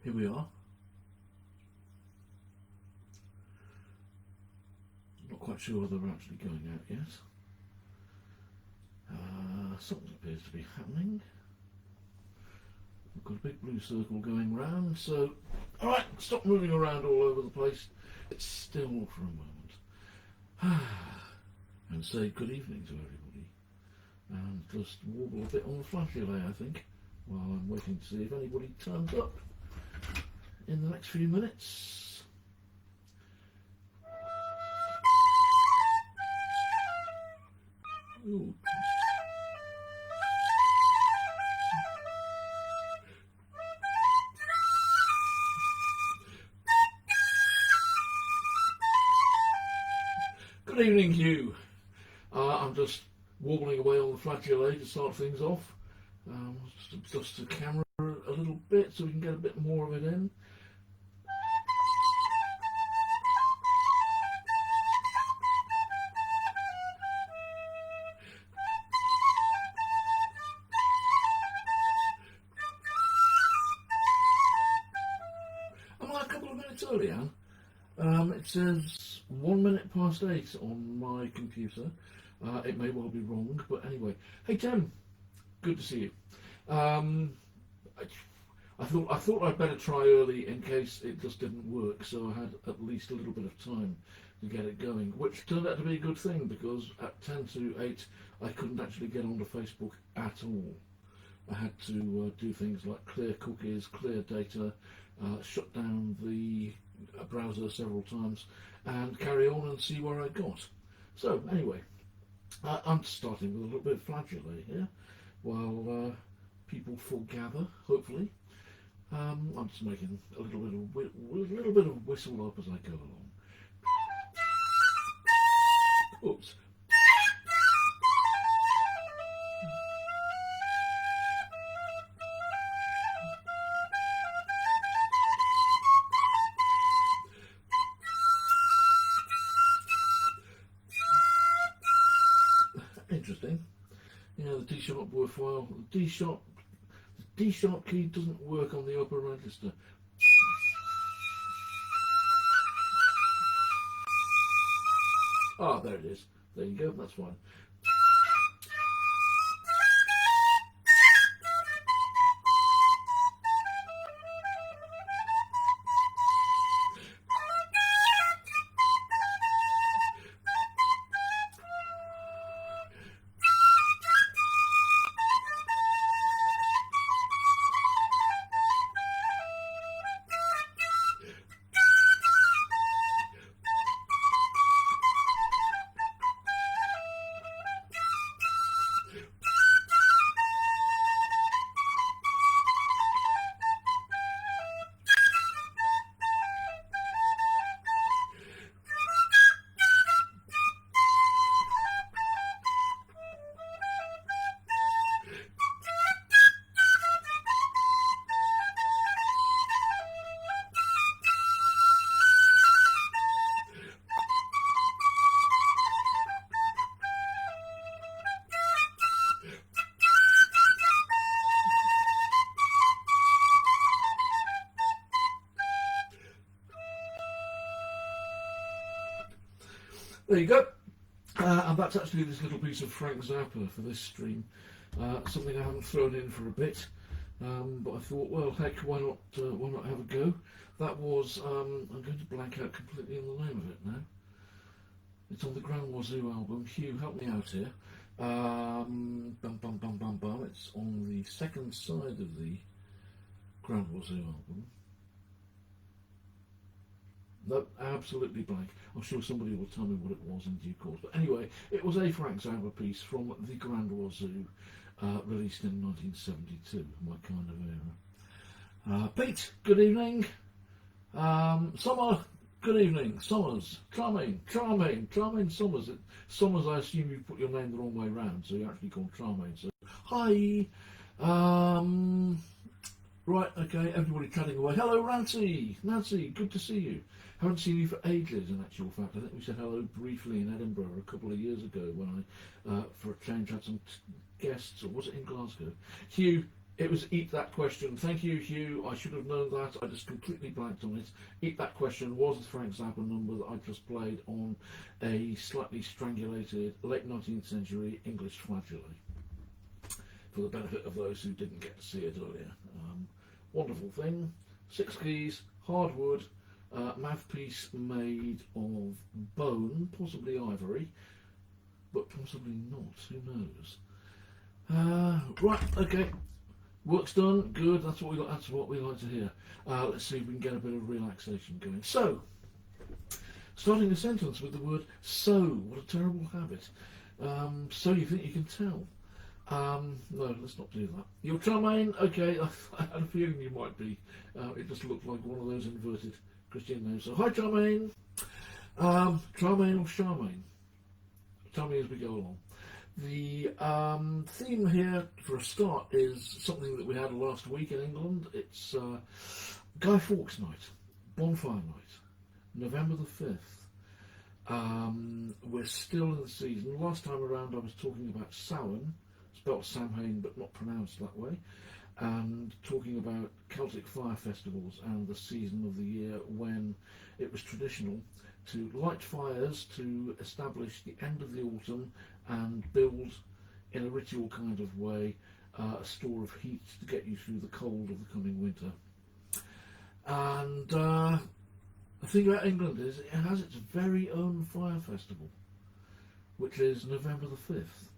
Here we are. Not quite sure whether we're actually going out yet. Something appears to be happening. We've got a big blue circle going round, so alright, stop moving around all over the place. It's still for a moment. And say good evening to everybody. And just warble a bit on the flageolet, I think, while I'm waiting to see if anybody turns up in the next few minutes. Ooh. Good evening, Hugh. I'm just warbling away on the flageolet to start things off. Just adjust the camera a little bit so we can get a bit more of it in. Am I a couple of minutes early, Anne? It says 1 minute past 8 on my computer. It may well be wrong, but anyway. Hey Tim, good to see you. I thought I'd better try early in case it just didn't work, so I had at least a little bit of time to get it going, which turned out to be a good thing because at 10 to 8 I couldn't actually get onto Facebook at all. I had to do things like clear cookies, clear data, shut down the browser several times and carry on and see where I got. So anyway, I'm starting with a little bit of flageolet here while people foregather, hopefully. I'm just making a little bit of whistle up as I go along. Oops. Interesting. Yeah, the D sharp worthwhile. The D sharp key doesn't work on the upper register. Ah, there it is. There you go, that's fine. There you go. And that's actually this little piece of Frank Zappa for this stream. Something I haven't thrown in for a bit, but I thought, well, heck, why not have a go? That was, I'm going to blank out completely on the name of it now. It's on the Grand Wazoo album. Hugh, help me out here. It's on the second side of the Grand Wazoo album. No, absolutely blank. I'm sure somebody will tell me what it was in due course. But anyway, it was a Frank Zappa piece from the Grand Wazoo, released in 1972, my kind of era. Pete, good evening. Summer, good evening. Summers, Charmaine Summers. Summers, I assume you put your name the wrong way round, so you're actually called Charmaine. So, hi. Right, okay, everybody chatting away. Hello, Nancy, good to see you. Haven't seen you for ages, in actual fact. I think we said hello briefly in Edinburgh a couple of years ago when I, for a change, had some guests, or was it in Glasgow? Hugh, It was Eat That Question. Thank you, Hugh. I should have known that. I just completely blanked on it. Eat That Question was the Frank Zappa number that I just played on a slightly strangulated late 19th century English flageolet, for the benefit of those who didn't get to see it earlier. Wonderful thing. 6 keys, hardwood, mouthpiece made of bone, possibly ivory, but possibly not. Who knows? Right, okay. Work's done. Good. That's what we like to hear. Let's see if we can get a bit of relaxation going. So, starting a sentence with the word "so." What a terrible habit. So you think you can tell? No, let's not do that. You're Charmaine? Okay, I had a feeling you might be. It just looked like one of those inverted Christian names. So, hi Charmaine. Charmaine or Charmaine? Tell me as we go along. The theme here, for a start, is something that we had last week in England. It's Guy Fawkes Night, Bonfire Night, November the 5th. We're still in the season. Last time around I was talking about Samhain, spelt Samhain but not pronounced that way, and talking about Celtic fire festivals and the season of the year when it was traditional to light fires to establish the end of the autumn and build, in a ritual kind of way, a store of heat to get you through the cold of the coming winter. And the thing about England is it has its very own fire festival, which is November the 5th.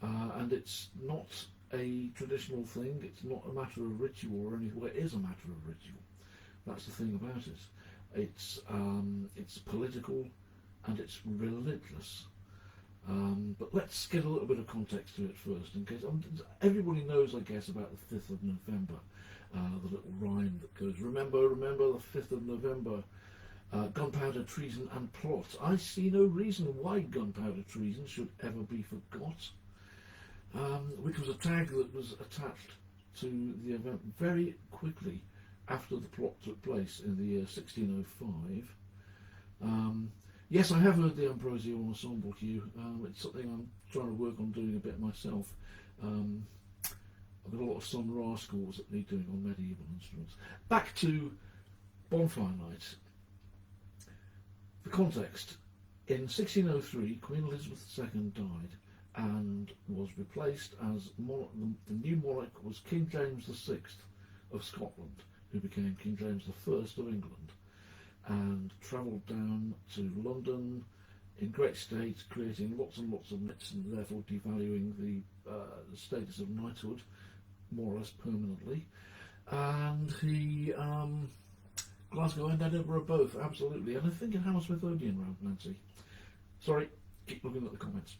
And it's not a traditional thing, it's not a matter of ritual or anything. Well, it is a matter of ritual. That's the thing about it. It's political and it's religious. But let's get a little bit of context to it first, in case everybody knows, I guess, about the 5th of November. The little rhyme that goes, remember the 5th of November, gunpowder, treason and plot. I see no reason why gunpowder treason should ever be forgot. Which was a tag that was attached to the event very quickly after the plot took place in the year 1605. Yes, I have heard the Ambrosio Ensemble, Hugh. It's something I'm trying to work on doing a bit myself. I've got a lot of Sun Ra scores that need doing on medieval instruments. Back to Bonfire Night. The context. In 1603, Queen Elizabeth II died and was replaced as the new monarch was King James VI of Scotland, who became King James I of England, and travelled down to London in great state, creating lots and lots of myths and therefore devaluing the status of knighthood more or less permanently. And he, Glasgow and Edinburgh both, absolutely, and I think in Hammersmith Odeon round Nancy. Sorry, keep looking at the comments.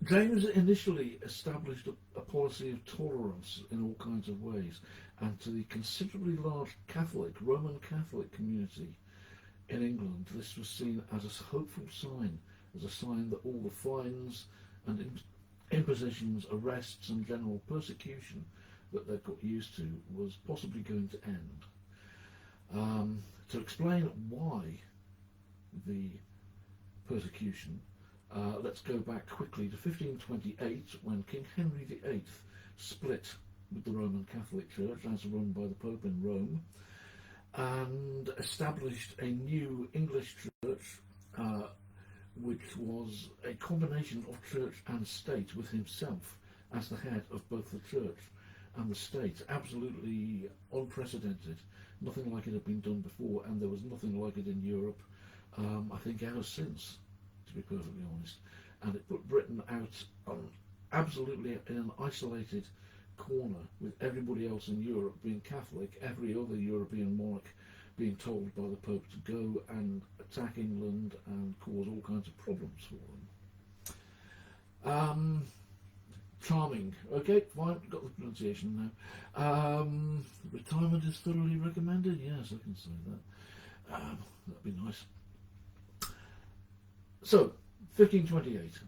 James initially established a policy of tolerance in all kinds of ways, and to the considerably large Roman Catholic community in England, this was seen as a hopeful sign, as a sign that all the fines and impositions, arrests and general persecution that they'd got used to was possibly going to end. To explain why the persecution, let's go back quickly to 1528, when King Henry VIII split with the Roman Catholic Church as run by the Pope in Rome and established a new English church which was a combination of church and state, with himself as the head of both the church and the state. Absolutely unprecedented. Nothing like it had been done before, and there was nothing like it in Europe, I think, ever since, to be perfectly honest. And it put Britain out absolutely in an isolated corner, with everybody else in Europe being Catholic, every other European monarch being told by the Pope to go and attack England and cause all kinds of problems for them. Charming. Okay, fine, got the pronunciation now. Retirement is thoroughly recommended. Yes, I can say that. That'd be nice. So, 1528,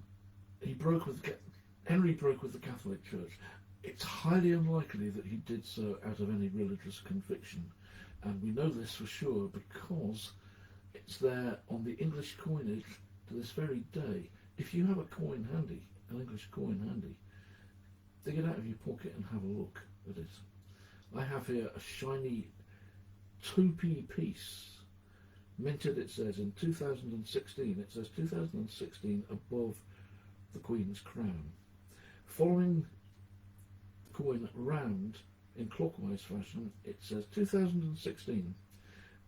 Henry broke with the Catholic Church. It's highly unlikely that he did so out of any religious conviction, and we know this for sure because it's there on the English coinage to this very day. If you have a coin handy, an English coin handy, dig it out of your pocket and have a look at it. I have here a shiny 2p piece, minted, it says, in 2016. It says 2016 above the Queen's crown. Following the coin round in clockwise fashion, it says 2016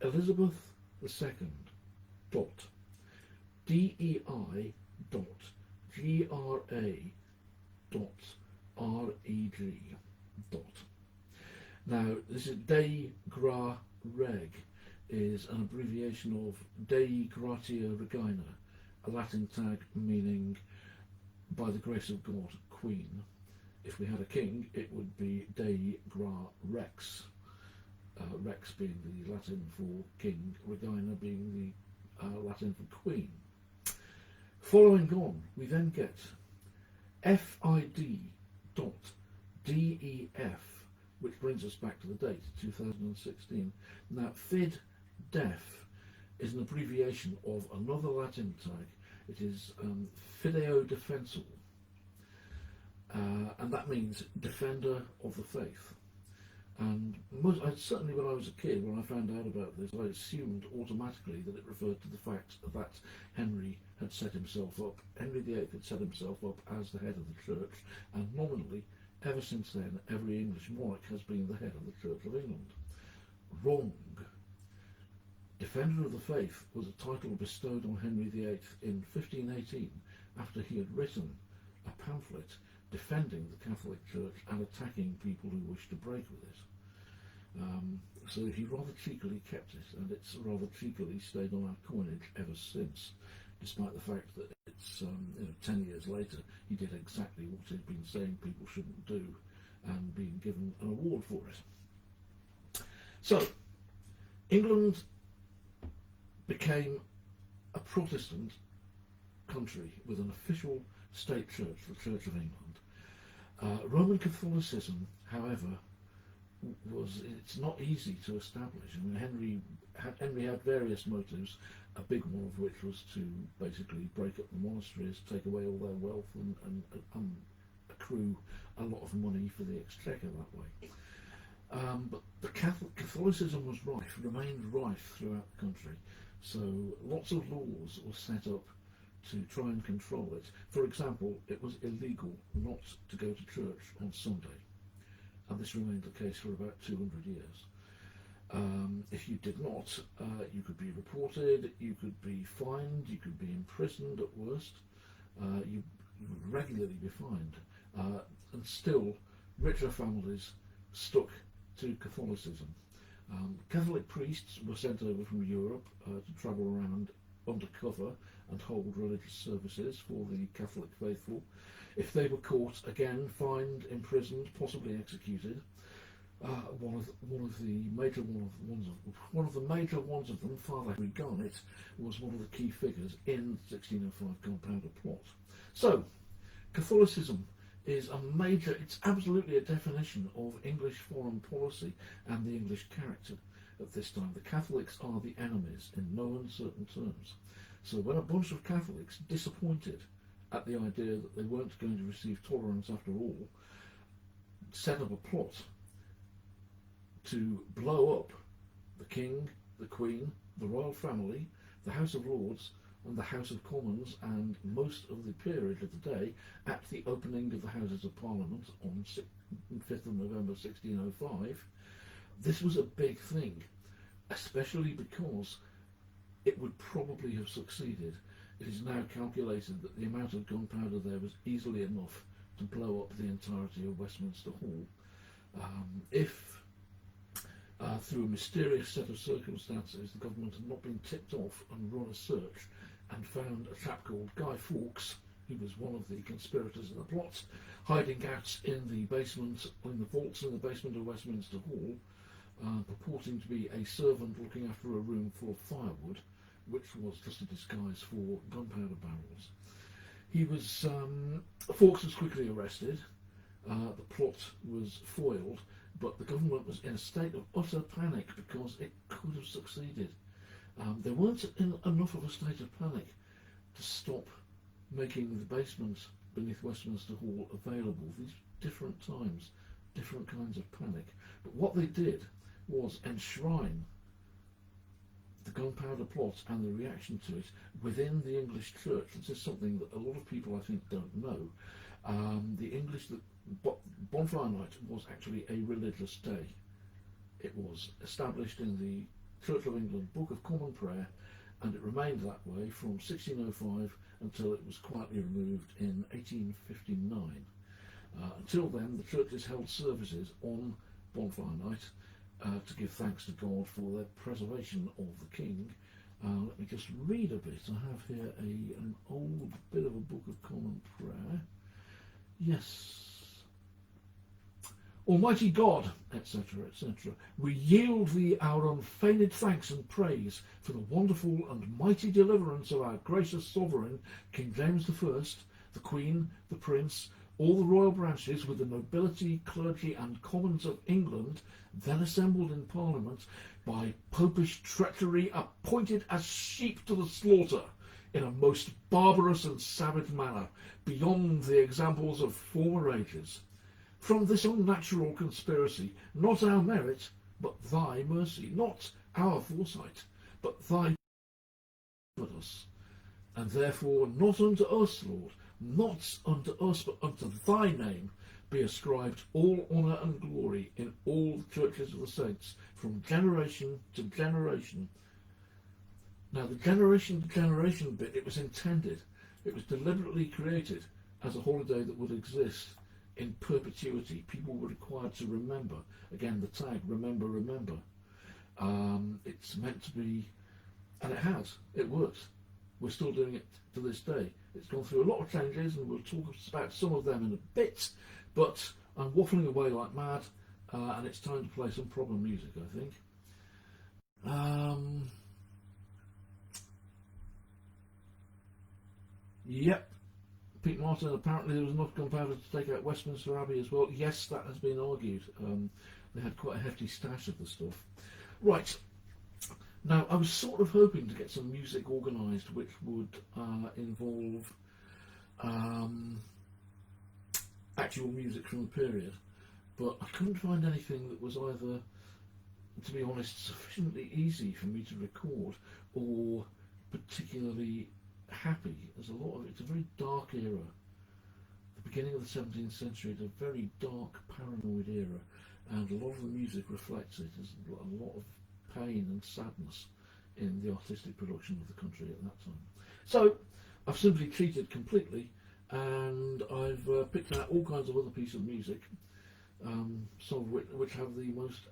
Elizabeth II dot DEI dot GRA dot REG dot. Now, this is Dei Gra Reg, is an abbreviation of Dei Gratia Regina, a Latin tag meaning by the grace of God, Queen. If we had a king, it would be Dei Gra Rex, Rex being the Latin for king, Regina being the Latin for queen. Following on, we then get FID dot DEF, which brings us back to the date, 2016. Now, FID DEF is an abbreviation of another Latin tag. It is Fideo Defensor, and that means defender of the faith. And certainly when I was a kid, when I found out about this, I assumed automatically that it referred to the fact that Henry had set himself up, Henry VIII had set himself up as the head of the church, and nominally, ever since then, every English monarch has been the head of the Church of England. Wrong. Defender of the Faith was a title bestowed on Henry VIII in 1518 after he had written a pamphlet defending the Catholic Church and attacking people who wished to break with it. So he rather cheekily kept it, and it's rather cheekily stayed on our coinage ever since, despite the fact that it's 10 years later he did exactly what he'd been saying people shouldn't do and being given an award for it. So England became a Protestant country with an official state church, the Church of England. Roman Catholicism, however, it's not easy to establish. I mean, Henry had various motives, a big one of which was to basically break up the monasteries, take away all their wealth, and accrue a lot of money for the exchequer that way. But the Catholicism was rife, remained rife throughout the country. So lots of laws were set up to try and control it. For example, it was illegal not to go to church on Sunday, and this remained the case for about 200 years. If you did not, you could be reported, you could be fined, you could be imprisoned at worst. You would regularly be fined, and still richer families stuck to Catholicism. Catholic priests were sent over from Europe to travel around undercover and hold religious services for the Catholic faithful. If they were caught, again, fined, imprisoned, possibly executed. One of the major ones of them, Father Henry Garnet, was one of the key figures in the 1605 Gunpowder Plot. So, Catholicism is it's absolutely a definition of English foreign policy and the English character at this time. The Catholics are the enemies in no uncertain terms. So when a bunch of Catholics, disappointed at the idea that they weren't going to receive tolerance after all, set up a plot to blow up the King, the Queen, the royal family, the House of Lords, and the House of Commons, and most of the peerage of the day at the opening of the Houses of Parliament on 5th of November 1605. This was a big thing, especially because it would probably have succeeded. It is now calculated that the amount of gunpowder there was easily enough to blow up the entirety of Westminster Hall. If through a mysterious set of circumstances the government had not been tipped off and run a search and found a chap called Guy Fawkes, who was one of the conspirators in the plot, hiding out in the basement, in the vaults in the basement of Westminster Hall, purporting to be a servant looking after a room full of firewood, which was just a disguise for gunpowder barrels. Fawkes was quickly arrested. The plot was foiled, but the government was in a state of utter panic because it could have succeeded. There weren't enough of a state of panic to stop making the basement beneath Westminster Hall available. These different times, different kinds of panic. But what they did was enshrine the gunpowder plot and the reaction to it within the English church. This is something that a lot of people, I think, don't know. Bonfire Night was actually a religious day. It was established in the Church of England Book of Common Prayer, and it remained that way from 1605 until it was quietly removed in 1859. Until then, the churches held services on Bonfire Night to give thanks to God for their preservation of the King. Let me just read a bit. I have here an old bit of a Book of Common Prayer. Yes. Almighty God, etc., etc., we yield thee our unfeigned thanks and praise for the wonderful and mighty deliverance of our gracious sovereign, King James I, the Queen, the Prince, all the royal branches with the nobility, clergy and commons of England, then assembled in Parliament, by popish treachery appointed as sheep to the slaughter, in a most barbarous and savage manner, beyond the examples of former ages. From this unnatural conspiracy, not our merit, but thy mercy, not our foresight, but thy delivered us. And therefore not unto us, Lord, not unto us, but unto thy name be ascribed all honour and glory in all the churches of the saints, from generation to generation. Now the generation to generation bit, it was intended, it was deliberately created as a holiday that would exist in perpetuity. People were required to remember. Again, the tag, remember, remember. It's meant to be, and it has, it works. We're still doing it to this day. It's gone through a lot of changes, and we'll talk about some of them in a bit, but I'm waffling away like mad, and it's time to play some proper music, I think. Yep. Pete Martin, apparently there was enough gunpowder to take out Westminster Abbey as well. Yes, that has been argued. They had quite a hefty stash of the stuff. Right. Now, I was sort of hoping to get some music organised which would involve actual music from the period, but I couldn't find anything that was either, to be honest, sufficiently easy for me to record or particularly happy. There's a lot of it's a very dark era. The beginning of the 17th century is a very dark, paranoid era, and a lot of the music reflects it. There's a lot of pain and sadness in the artistic production of the country at that time. So I've simply cheated completely, and I've picked out all kinds of other pieces of music, some of which have the most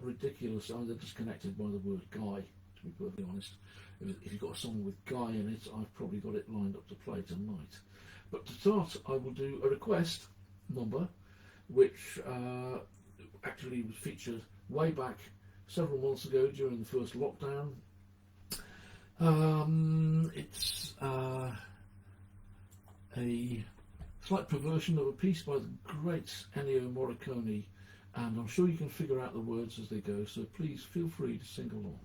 ridiculous, they're disconnected by the word guy, to be perfectly honest. If you've got a song with Guy in it, I've probably got it lined up to play tonight. But to start, I will do a request number, which actually was featured way back several months ago during the first lockdown. It's a slight perversion of a piece by the great Ennio Morricone, and I'm sure you can figure out the words as they go, so please feel free to sing along.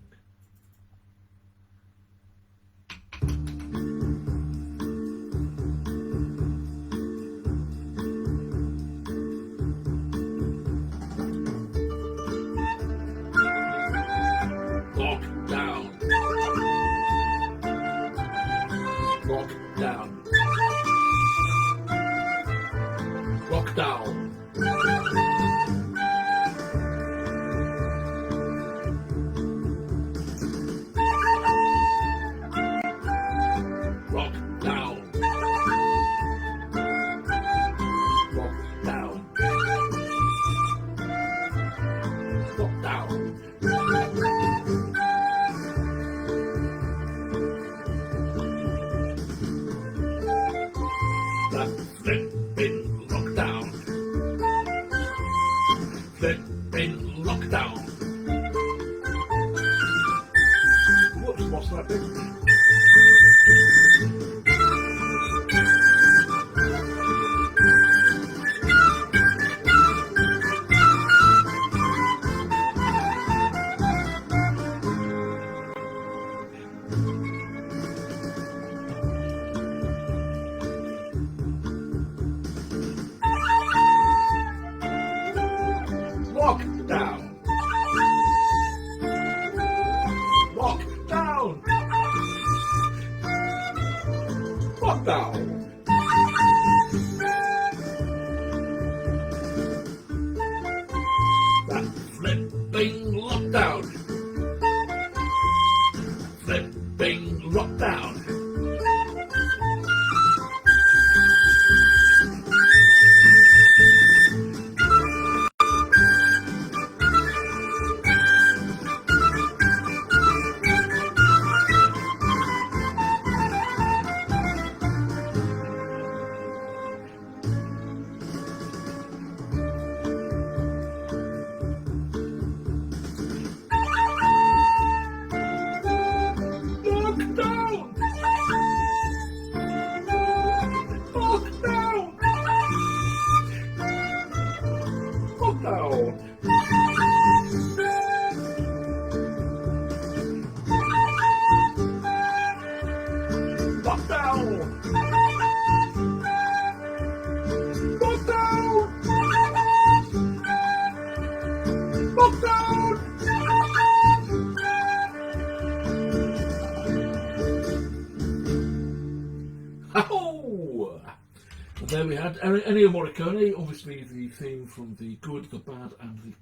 Ennio Morricone, obviously the theme from The Good, the Bad and the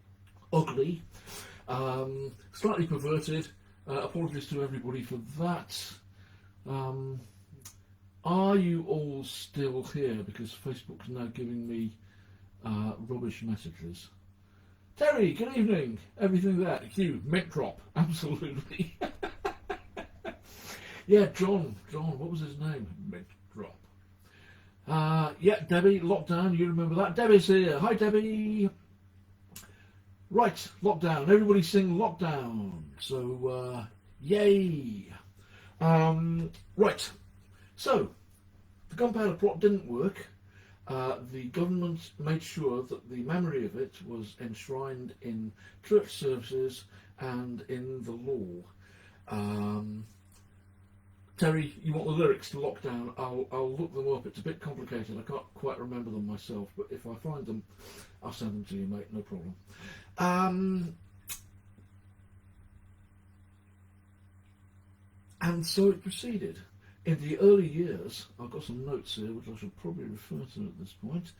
Ugly. Slightly perverted. Apologies to everybody for that. Are you all still here? Because Facebook's now giving me rubbish messages. Terry, good evening. Everything there. Hugh, mint drop. Absolutely. Yeah, John, what was his name? Mint drop. Yeah, Debbie, lockdown, you remember that. Debbie's here. Hi, Debbie. Right, lockdown. Everybody sing lockdown. So, yay. Right. So, the gunpowder plot didn't work. The government made sure that the memory of it was enshrined in church services and in the law. Terry, you want the lyrics to Lockdown? I'll look them up. It's a bit complicated. I can't quite remember them myself, but if I find them, I'll send them to you, mate. No problem. And so it proceeded. In the early years, I've got some notes here, which I should probably refer to at this point.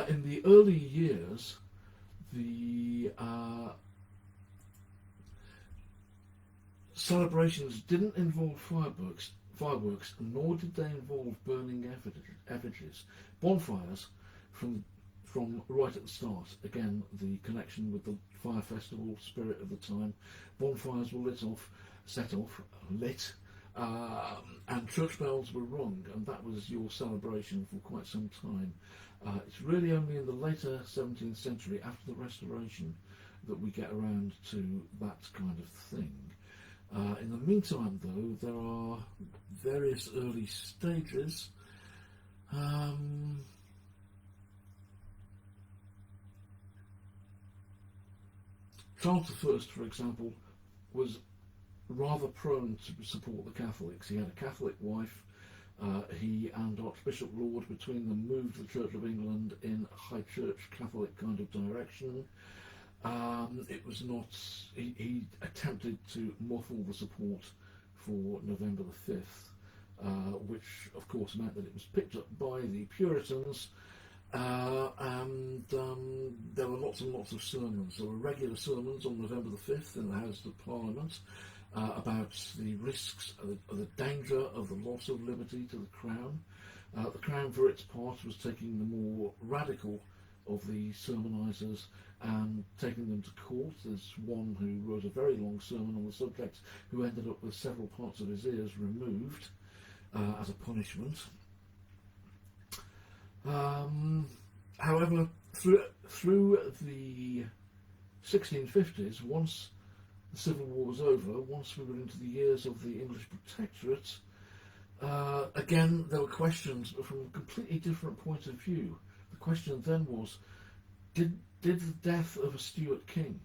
In the early years, the celebrations didn't involve fireworks, nor did they involve burning effigies. Bonfires from right at the start. Again, the connection with the fire festival spirit of the time. Bonfires were lit, and church bells were rung, and that was your celebration for quite some time. It's really only in the later 17th century, after the Restoration, that we get around to that kind of thing. In the meantime, though, there are various early stages. Charles I, for example, was rather prone to support the Catholics. He had a Catholic wife. He and Archbishop Laud, between them, moved the Church of England in a high church Catholic kind of direction. It was not. He attempted to muffle the support for November the 5th, which of course meant that it was picked up by the Puritans, and there were lots and lots of sermons. There were regular sermons on November the 5th in the House of Parliament about the risks, the danger of the loss of liberty to the Crown. The Crown, for its part, was taking the more radical of the sermonisers and taking them to court. There's one who wrote a very long sermon on the subject who ended up with several parts of his ears removed as a punishment. However, through the 1650s, once the Civil War was over, once we were into the years of the English Protectorate, again there were questions from a completely different point of view. The question then was, did the death of a Stuart king,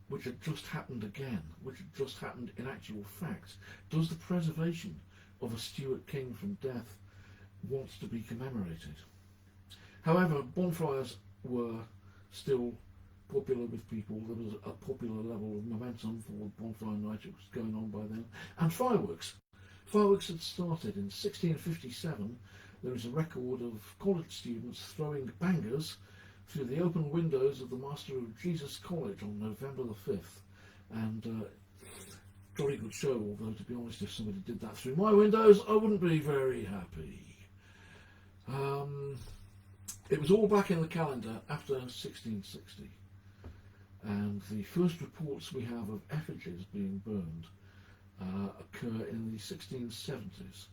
which had just happened again, which had just happened in actual fact, does the preservation of a Stuart king from death want to be commemorated? However, bonfires were still popular with people. There was a popular level of momentum for bonfire night. It was going on by then. And fireworks. Fireworks had started in 1657. There is a record of college students throwing bangers through the open windows of the Master of Jesus College on November the 5th. And jolly good show, although to be honest, if somebody did that through my windows, I wouldn't be very happy. It was all back in the calendar after 1660. And the first reports we have of effigies being burned occur in the 1670s.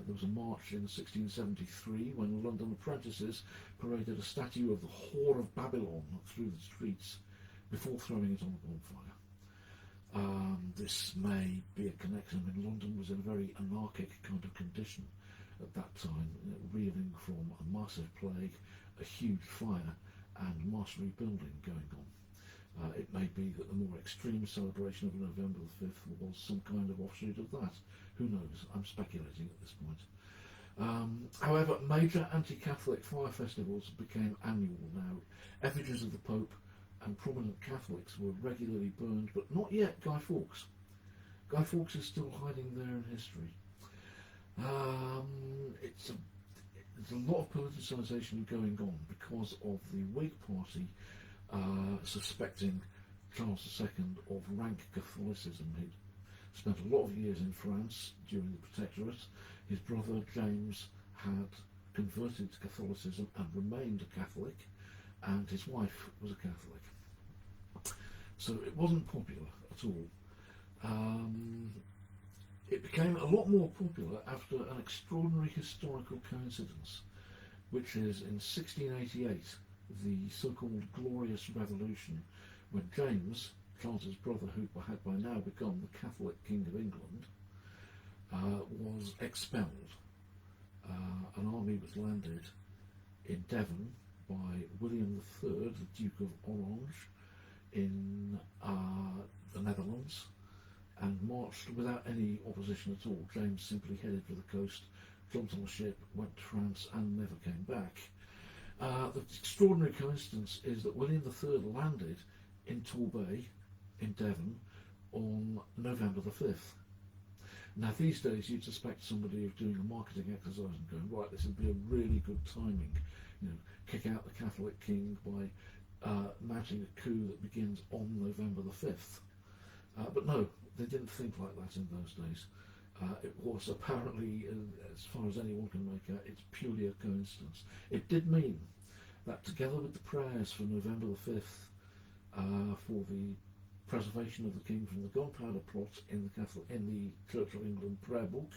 There was a march in 1673 when London apprentices paraded a statue of the Whore of Babylon through the streets before throwing it on a bonfire. This may be a connection. I mean, London was in a very anarchic kind of condition at that time, reeling from a massive plague, a huge fire, and mass rebuilding going on. It may be that the more extreme celebration of November the 5th was some kind of offshoot of that. Who knows? I'm speculating at this point. However, major anti-Catholic fire festivals became annual now. Effigies of the Pope and prominent Catholics were regularly burned, but not yet Guy Fawkes. Guy Fawkes is still hiding there in history. there's a lot of politicisation going on because of the Whig Party suspecting Charles II of rank Catholicism. He'd spent a lot of years in France during the Protectorate. His brother James had converted to Catholicism and remained a Catholic, and his wife was a Catholic. So it wasn't popular at all. It became a lot more popular after an extraordinary historical coincidence, which is in 1688, the so-called Glorious Revolution, when James, Charles's brother, who had by now become the Catholic King of England, was expelled. An army was landed in Devon by William III, the Duke of Orange, in the Netherlands, and marched without any opposition at all. James simply headed for the coast, jumped on a ship, went to France, and never came back. The extraordinary coincidence is that William III landed in Torbay, in Devon, on November the 5th. Now, these days, you'd suspect somebody of doing a marketing exercise and going, right, this would be a really good timing, kick out the Catholic king by mounting a coup that begins on November the 5th. But no, they didn't think like that in those days. It was apparently, as far as anyone can make out, it's purely a coincidence. It did mean that together with the prayers for November the 5th, for the preservation of the king from the gunpowder plot in the Church of England prayer book,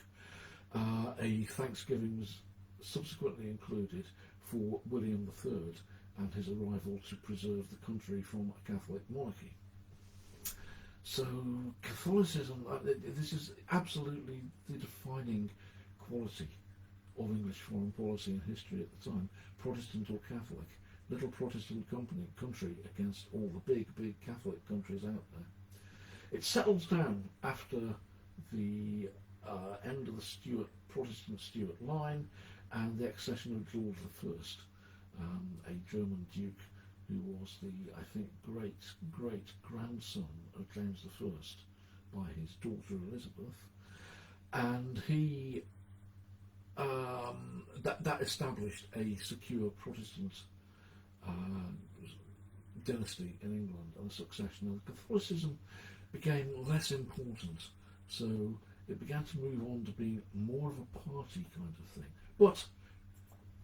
a thanksgiving was subsequently included for William III and his arrival to preserve the country from a Catholic monarchy. So Catholicism, this is absolutely the defining quality of English foreign policy and history at the time, Protestant or Catholic. Little Protestant country against all the big Catholic countries out there. It settles down after the end of the Protestant Stuart line and the accession of George I, a German duke who was the, I think, great-grandson of James I by his daughter Elizabeth. And he that established a secure Protestant dynasty in England and a succession, and Catholicism became less important, so it began to move on to being more of a party kind of thing. But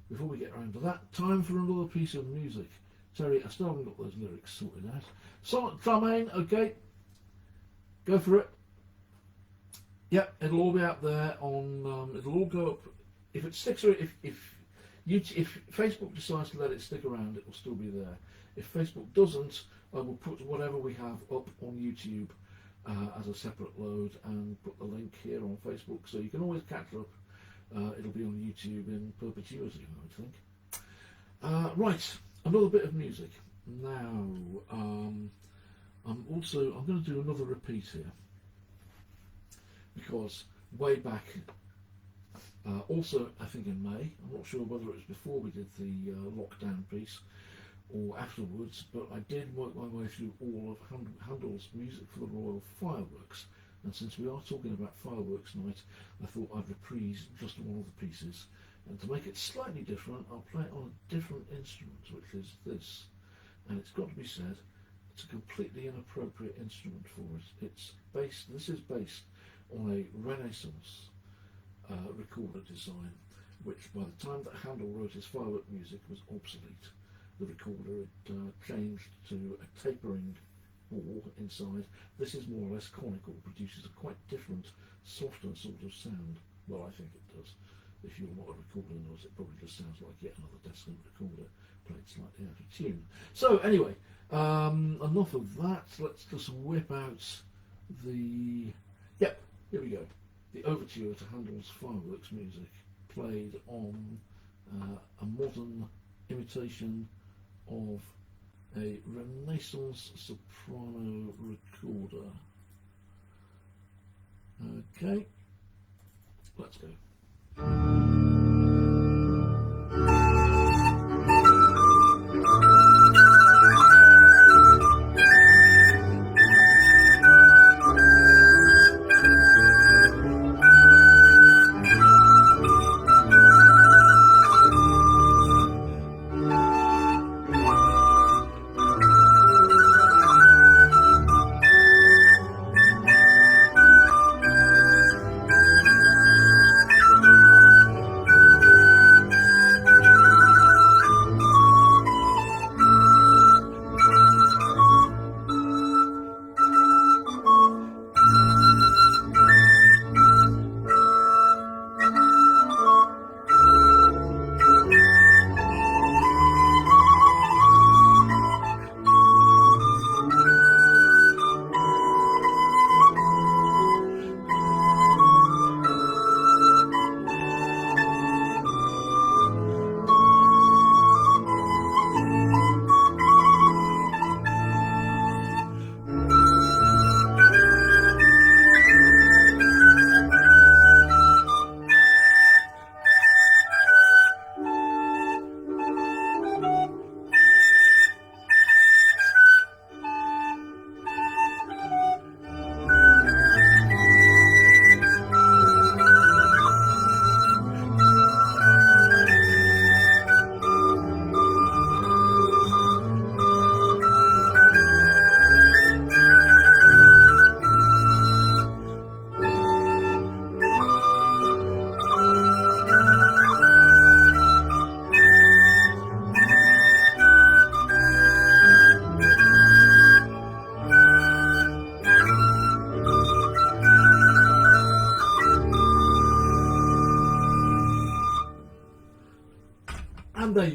before we get around to that, time for another piece of music. Terry, I still haven't got those lyrics sorted out. So, Tramaine, okay, go for it. Yep, it'll all be out there on. It'll all go up if it sticks. If Facebook decides to let it stick around, it will still be there. If Facebook doesn't, I will put whatever we have up on YouTube as a separate load and put the link here on Facebook, so you can always catch up. It'll be on YouTube in perpetuity, I would think. Right, another bit of music. Now, I'm going to do another repeat here, because way back, also I think in May, I'm not sure whether it was before we did the lockdown piece or afterwards, but I did work my way through all of Handel's music for the Royal Fireworks, and since we are talking about fireworks night, I thought I'd reprise just one of the pieces, and to make it slightly different, I'll play it on a different instrument, which is this, and it's got to be said, it's a completely inappropriate instrument for it. This is based on a Renaissance recorder design, which by the time that Handel wrote his firework music was obsolete. The recorder had changed to a tapering ball inside. This is more or less conical, produces a quite different, softer sort of sound. Well, I think it does. If you're not a recorder knows, it probably just sounds like yet another Descent recorder played slightly out of tune. So anyway, enough of that. Let's just whip out the... Yep, here we go. The overture to Handel's fireworks music, played on a modern imitation of a Renaissance soprano recorder. Okay, let's go.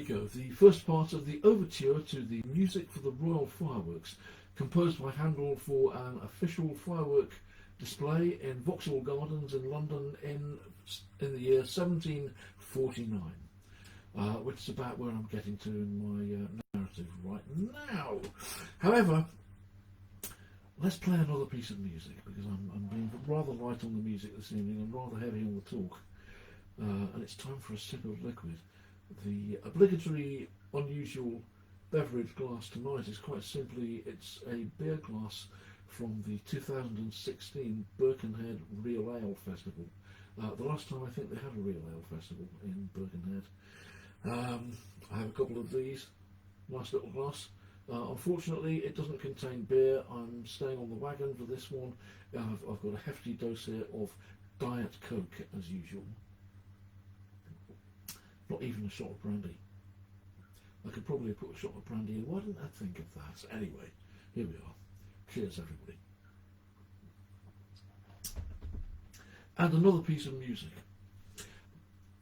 go, the first part of the overture to the music for the Royal Fireworks, composed by Handel for an official firework display in Vauxhall Gardens in London in the year 1749, which is about where I'm getting to in my narrative right now. However, let's play another piece of music, because I'm being rather light on the music this evening and rather heavy on the talk, and it's time for a sip of liquid. The obligatory unusual beverage glass tonight is quite simply, it's a beer glass from the 2016 Birkenhead Real Ale Festival. The last time I think they had a Real Ale Festival in Birkenhead. I have a couple of these, nice little glass. Unfortunately, it doesn't contain beer. I'm staying on the wagon for this one. I've got a hefty dose here of Diet Coke, as usual. Not even a shot of brandy. I could probably put a shot of brandy in. Why didn't I think of that? Anyway, here we are. Cheers, everybody. And another piece of music.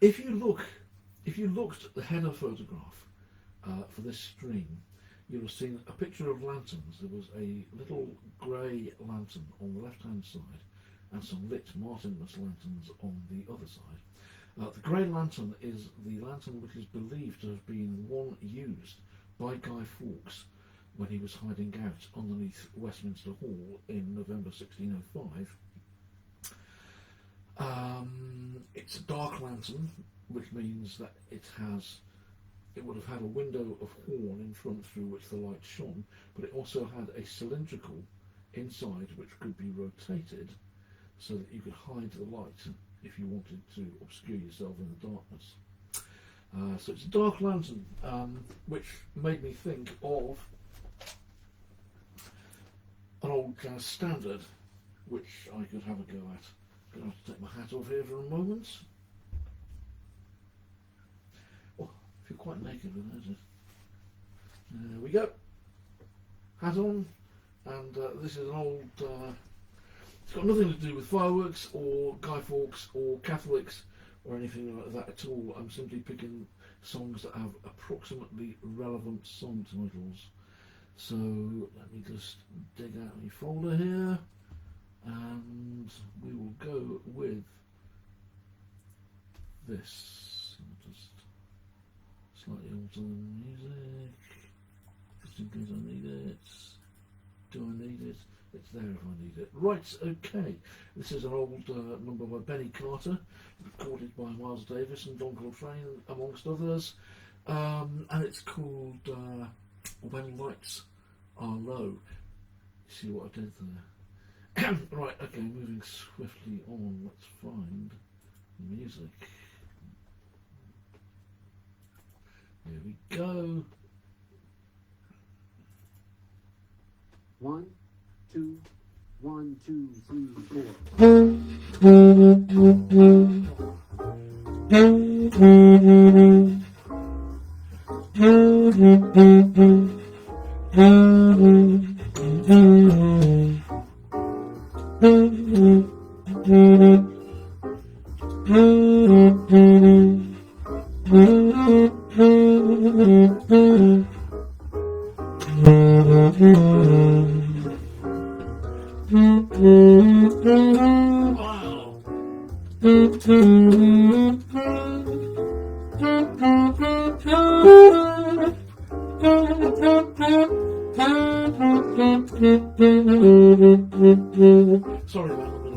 If you looked at the header photograph for this stream, you'll have seen a picture of lanterns. There was a little grey lantern on the left-hand side and some lit Martinmas lanterns on the other side. The grey lantern is the lantern which is believed to have been one used by Guy Fawkes when he was hiding out underneath Westminster Hall in November 1605. It's a dark lantern, which means that it would have had a window of horn in front through which the light shone, but it also had a cylindrical inside which could be rotated so that you could hide the light if you wanted to obscure yourself in the darkness. So it's a dark lantern, which made me think of an old jazz standard, which I could have a go at. I'm going to have to take my hat off here for a moment. Oh, I feel quite naked with that, isn't it? There we go. Hat on, and this is an old... it's got nothing to do with fireworks or Guy Fawkes or Catholics or anything like that at all. I'm simply picking songs that have approximately relevant song titles. So let me just dig out my folder here, and we will go with this. I'll just slightly alter the music, just in case I need it. Do I need it? It's there if I need it. Right, okay. This is an old number by Benny Carter, recorded by Miles Davis and Don Coltrane, amongst others. And it's called When Lights Are Low. See what I did there? Right, okay, moving swiftly on. Let's find the music. Here we go. 1, 2, 1, Sorry about the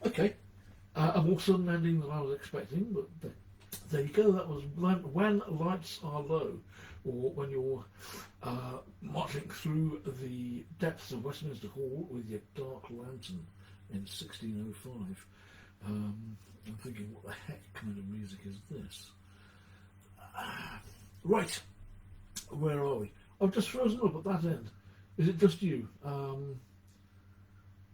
Okay, a more sudden ending than I was expecting, but there you go. That was When Lights Are Low, or when you're marching through the depths of Westminster Hall with your dark lantern in 1605. I'm thinking, what the heck kind of music is this? Right, where are we? I've just frozen up at that end. Is it just you?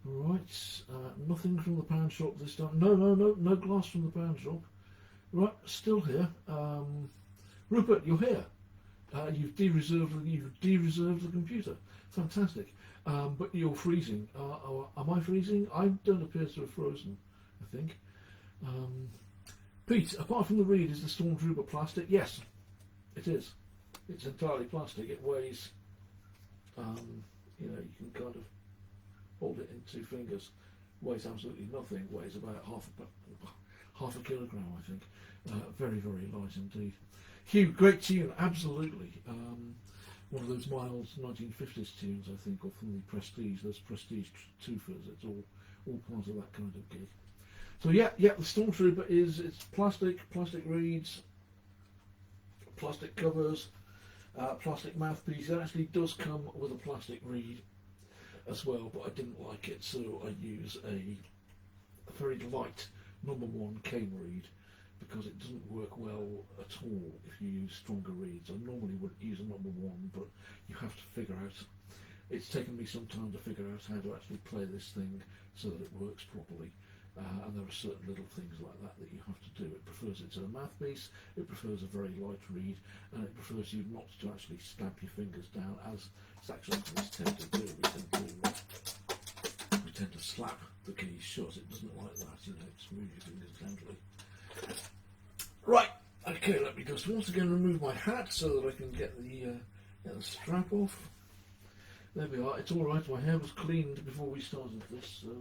Right, nothing from the pound shop this time. No glass from the pound shop. Right, still here. Rupert, you're here. You've de-reserved the computer. Fantastic. But you're freezing. Am I freezing? I don't appear to have frozen, I think. Pete, apart from the reed, is the Stormtrooper plastic? Yes, it is. It's entirely plastic. It weighs, you can kind of hold it in 2 fingers. Weighs absolutely nothing. Weighs about half a kilogram, I think. Very, very light indeed. Hugh, great tune, absolutely. One of those mild 1950s tunes, I think, or from the Prestige, those Prestige twofers. It's all part of that kind of gig. So yeah, the Stormtrooper it's plastic reeds, plastic covers, plastic mouthpiece. It actually does come with a plastic reed as well, but I didn't like it, so I use a very light #1 cane reed, because it doesn't work well at all if you use stronger reeds. I normally would use a #1, but you have to figure out. It's taken me some time to figure out how to actually play this thing so that it works properly. And there are certain little things like that that you have to do. It prefers it to a mouthpiece, it prefers a very light reed, and it prefers you not to actually stab your fingers down, as saxophonists tend to do. We tend to slap the keys shut. It doesn't like that, you know, just move your fingers gently. Right, okay, let me just once again remove my hat so that I can get the strap off. There we are. It's all right, my hair was cleaned before we started this, so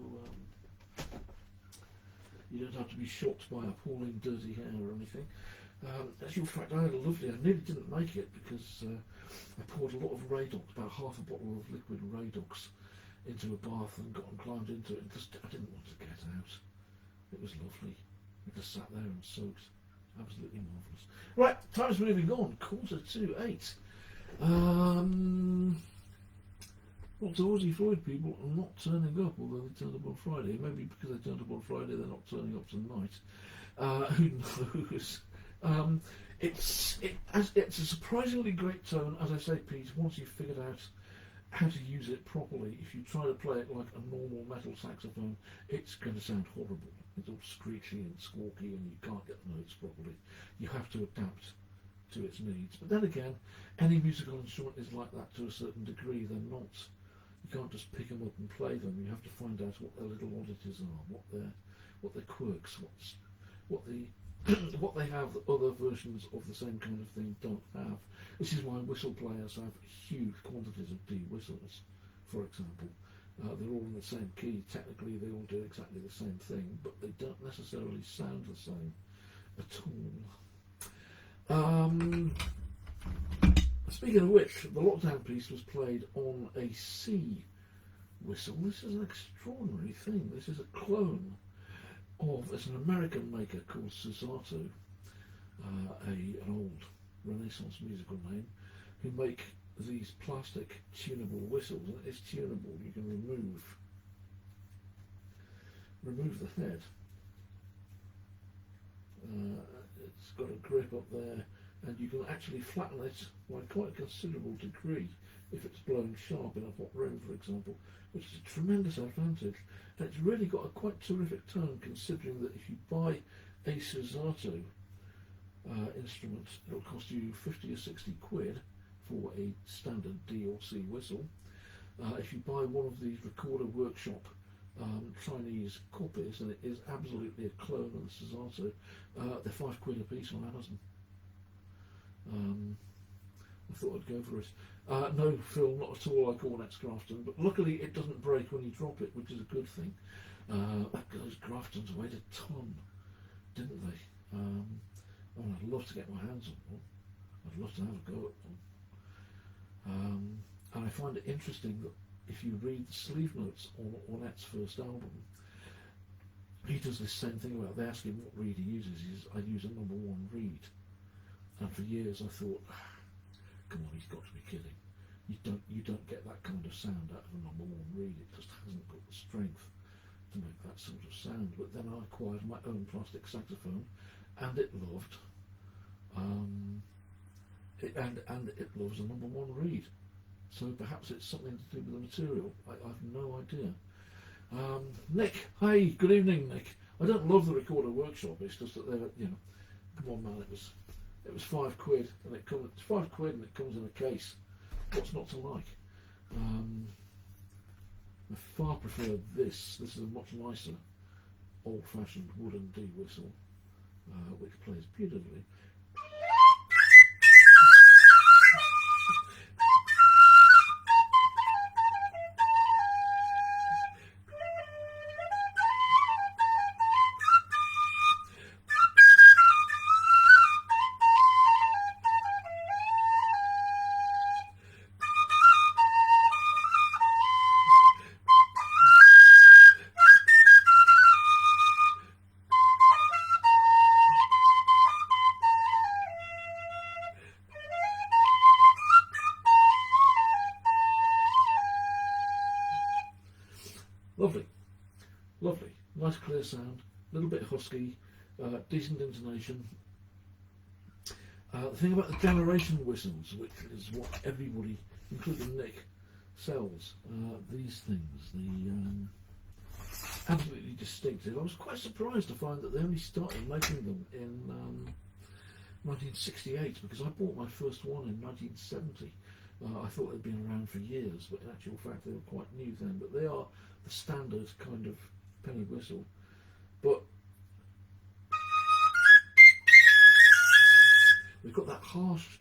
you don't have to be shocked by appalling dirty hair or anything. As a fact, I nearly didn't make it because I poured a lot of Radox, about half a bottle of liquid Radox, into a bath and climbed into it, and I didn't want to get out. It was lovely. I just sat there and soaked. Absolutely marvellous. Right, time's moving on. 7:45. Lots of Aussie Floyd people are not turning up, although they turned up on Friday. Maybe because they turned up on Friday, they're not turning up tonight. Who knows? It's a surprisingly great tone, as I say, Pete. Once you've figured out how to use it properly, if you try to play it like a normal metal saxophone, it's going to sound horrible. It's all screechy and squawky, and you can't get the notes properly. You have to adapt to its needs. But then again, any musical instrument is like that to a certain degree. They're not. You can't just pick them up and play them. You have to find out what their little oddities are, what their quirks, what they have that other versions of the same kind of thing don't have. This is why whistle players have huge quantities of D whistles, for example. They're all in the same key. Technically, they all do exactly the same thing, but they don't necessarily sound the same at all. Speaking of which, the lockdown piece was played on a C whistle. This is an extraordinary thing. This is a clone of, it's an American maker called Susato, an old Renaissance musical name, who make these plastic tunable whistles, and it is tunable. You can remove the head. It's got a grip up there, and you can actually flatten it by quite a considerable degree if it's blown sharp in a hot room, for example, which is a tremendous advantage. And it's really got a quite terrific tone, considering that if you buy a Susato instrument, it'll cost you 50 or 60 quid for a standard D or C whistle. If you buy one of these Recorder Workshop Chinese copies, and it is absolutely a clone of the Susato, they're 5 quid a piece on Amazon. I thought I'd go for it. No, Phil, not at all like Ornex Grafton, but luckily it doesn't break when you drop it, which is a good thing. Those Graftons weighed a ton, didn't they? I'd love to get my hands on one. I'd love to have a go at one. And I find it interesting that if you read the sleeve notes on Ornette's first album, he does this same thing about, they ask him what reed he uses. He says, I use a number 1 reed. And for years I thought, come on, he's got to be kidding. You don't get that kind of sound out of a number 1 reed. It just hasn't got the strength to make that sort of sound. But then I acquired my own plastic saxophone, and it loved it loves a number 1 reed. So perhaps it's something to do with the material. I have no idea. Nick, hi, good evening, Nick. I don't love the Recorder Workshop. It's just that they're, come on, man. It was 5 quid, and it comes. It's 5 quid, and it comes in a case. What's not to like? I far prefer this. This is a much nicer, old-fashioned wooden D whistle, which plays beautifully. Lovely, nice clear sound, a little bit husky, decent intonation. The thing about the generation whistles, which is what everybody, including Nick, sells, these things, absolutely distinctive. I was quite surprised to find that they only started making them in 1968, because I bought my first one in 1970. I thought they'd been around for years, but in actual fact they were quite new then. But they are the standard kind of penny whistle. But they've got that harsh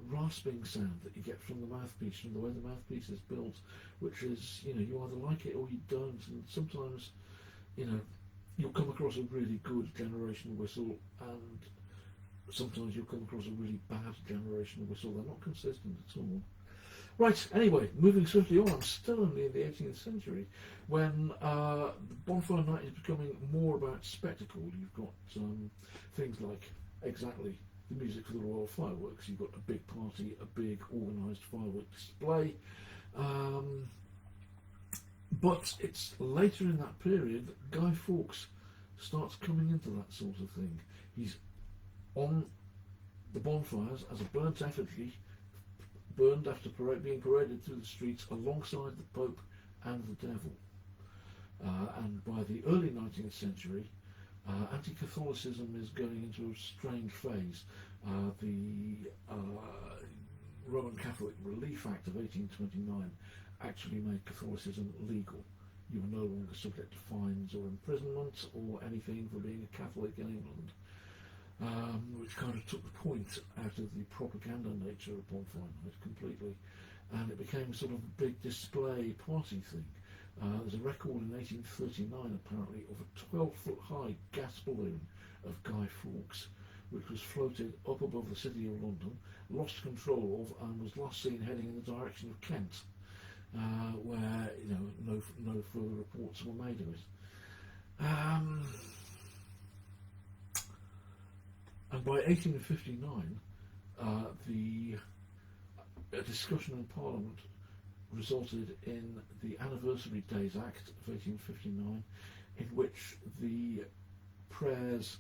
rasping sound that you get from the mouthpiece, from the way the mouthpiece is built, which is, you know, you either like it or you don't. And sometimes, you know, you'll come across a really good generation whistle, and sometimes you'll come across a really bad generation whistle. They're not consistent at all. Right, anyway, moving swiftly on, I'm still only in the 18th century, when the bonfire night is becoming more about spectacle. You've got things like, exactly, the music for the Royal Fireworks. You've got a big party, a big organised firework display. But it's later in that period that Guy Fawkes starts coming into that sort of thing. He's on the bonfires as a burnt effigy, burned after being paraded through the streets alongside the Pope and the Devil. And by the early 19th century, anti-Catholicism is going into a strange phase. The Roman Catholic Relief Act of 1829 actually made Catholicism legal. You were no longer subject to fines or imprisonment or anything for being a Catholic in England. Which kind of took the point out of the propaganda nature of bonfire night completely, and it became sort of a big display party thing. There's a record in 1839 apparently of a 12-foot high gas balloon of Guy Fawkes, which was floated up above the city of London, lost control of, and was last seen heading in the direction of Kent, where, you know, no further reports were made of it. And by 1859, a discussion in Parliament resulted in the Anniversary Days Act of 1859, in which the prayers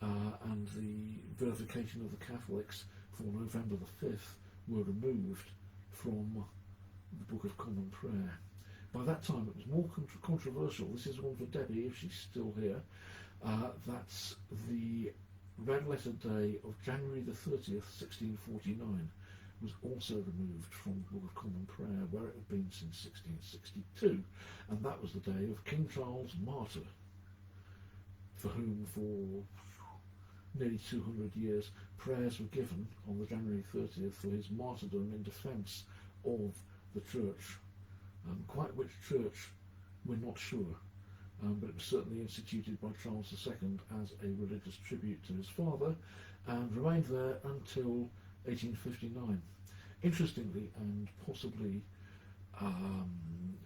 and the verification of the Catholics for November the 5th were removed from the Book of Common Prayer. By that time it was more controversial. This is one for Debbie, if she's still here. That's the Red Letter Day of January the 30th, 1649, was also removed from the Book of Common Prayer, where it had been since 1662, and that was the day of King Charles Martyr, for whom for nearly 200 years prayers were given on the January 30th for his martyrdom in defence of the church. Quite which church, we're not sure. But it was certainly instituted by Charles II as a religious tribute to his father, and remained there until 1859. Interestingly, and possibly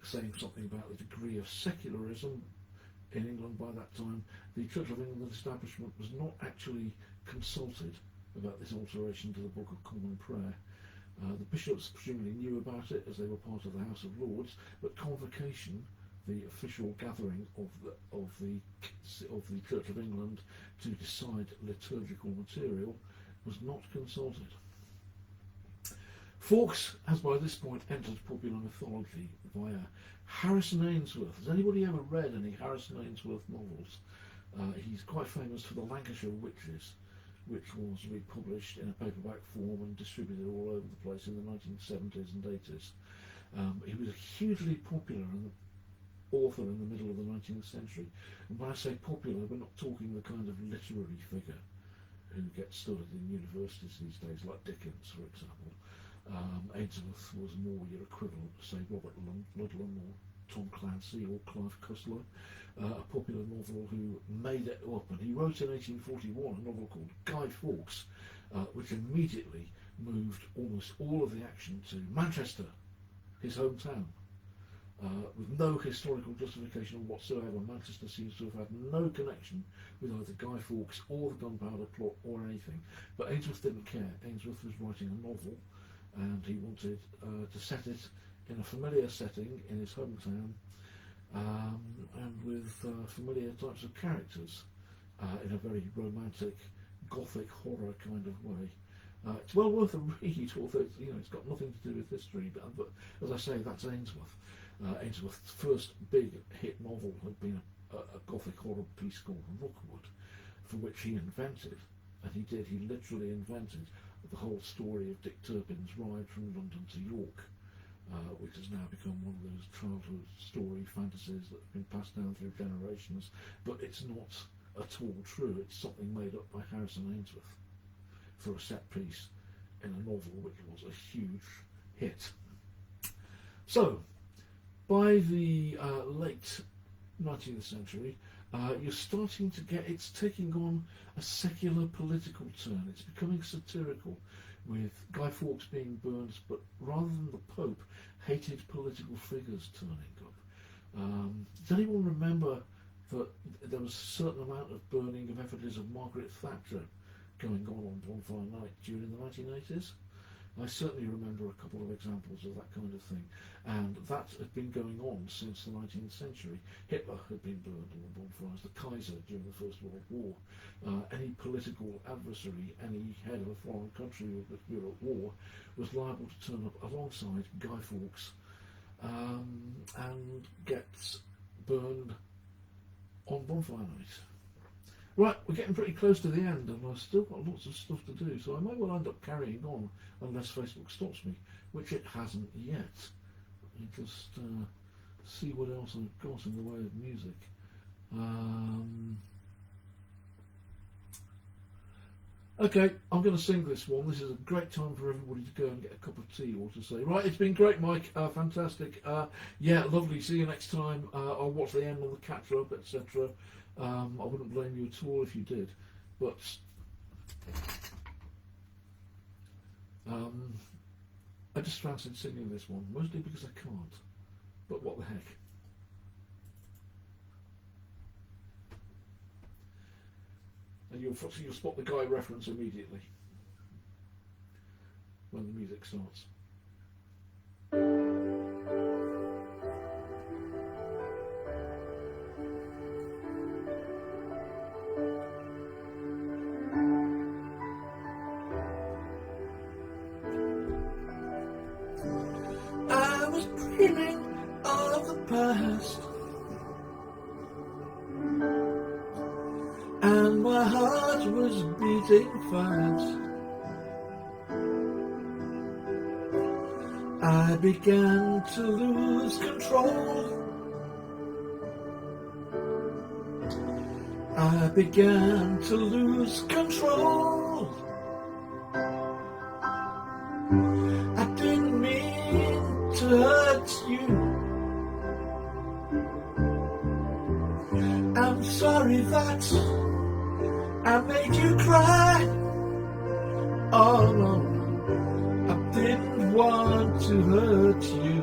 saying something about the degree of secularism in England by that time, the Church of England establishment was not actually consulted about this alteration to the Book of Common Prayer. The bishops presumably knew about it, as they were part of the House of Lords, but convocation, the official gathering of the Church of England to decide liturgical material, was not consulted. Fawkes has by this point entered popular mythology via Harrison Ainsworth. Has anybody ever read any Harrison Ainsworth novels? He's quite famous for The Lancashire Witches, which was republished in a paperback form and distributed all over the place in the 1970s and 80s. He was hugely popular author in the middle of the 19th century. And when I say popular, we're not talking the kind of literary figure who gets studied in universities these days, like Dickens, for example. Ainsworth was more your equivalent to, say, Robert Ludlum or Tom Clancy or Clive Cussler, a popular novel who made it up. And he wrote in 1841 a novel called Guy Fawkes, which immediately moved almost all of the action to Manchester, his hometown. With no historical justification whatsoever. Manchester seems to have had no connection with either Guy Fawkes or the Gunpowder Plot or anything. But Ainsworth didn't care. Ainsworth was writing a novel, and he wanted to set it in a familiar setting in his hometown, and with familiar types of characters, in a very romantic, gothic horror kind of way. It's well worth a read, although it's got nothing to do with history. But as I say, that's Ainsworth. Ainsworth's first big hit novel had been a Gothic horror piece called Rookwood, for which he invented, and he literally invented the whole story of Dick Turpin's ride from London to York, which has now become one of those childhood story fantasies that have been passed down through generations, but it's not at all true. It's something made up by Harrison Ainsworth for a set piece in a novel which was a huge hit. So, by the late 19th century, you're starting to get, it's taking on a secular political turn. It's becoming satirical, with Guy Fawkes being burned, but rather than the Pope, hated political figures turning up. Does anyone remember that there was a certain amount of burning of effigies of Margaret Thatcher going on Bonfire Night during the 1980s? I certainly remember a couple of examples of that kind of thing, and that had been going on since the 19th century. Hitler had been burned on the bonfires, the Kaiser during the First World War. Any political adversary, any head of a foreign country with which we were at war, was liable to turn up alongside Guy Fawkes and get burned on bonfire night. Right, we're getting pretty close to the end, and I've still got lots of stuff to do, so I might well end up carrying on unless Facebook stops me, which it hasn't yet. Let me just see what else I've got in the way of music. Okay, I'm going to sing this one. This is a great time for everybody to go and get a cup of tea or to say, right, it's been great, Mike, fantastic, yeah, lovely, see you next time, I'll watch the end on the catch-up, etc. I wouldn't blame you at all if you did, but I just fancied singing this one, mostly because I can't, but what the heck. And you'll spot the Guy reference immediately when the music starts. I was dreaming of the past, and my heart was beating fast. I began to lose control. I began to lose control. I didn't mean to hurt you. I'm sorry that I made you cry. Oh no, I didn't want to hurt you.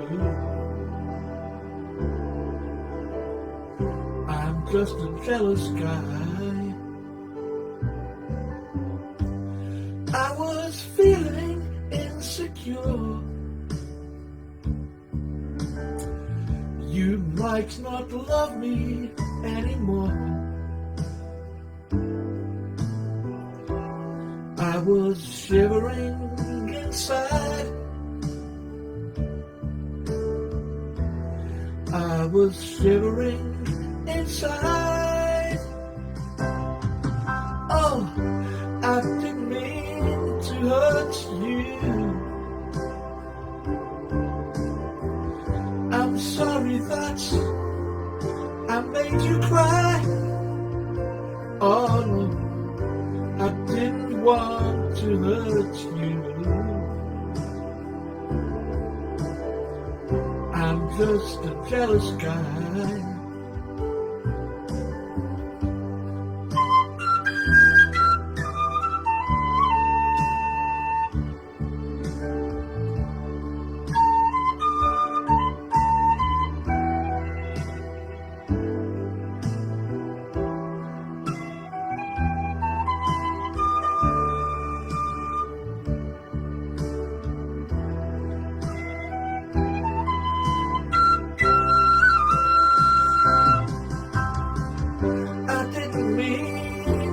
I'm just a jealous guy. I was feeling insecure. You might not love me anymore. I was shivering inside. I was shivering inside. Oh, I didn't mean to hurt you. I'm sorry that I made you cry. Oh no, I didn't want to hurt you. I'm just a jealous guy.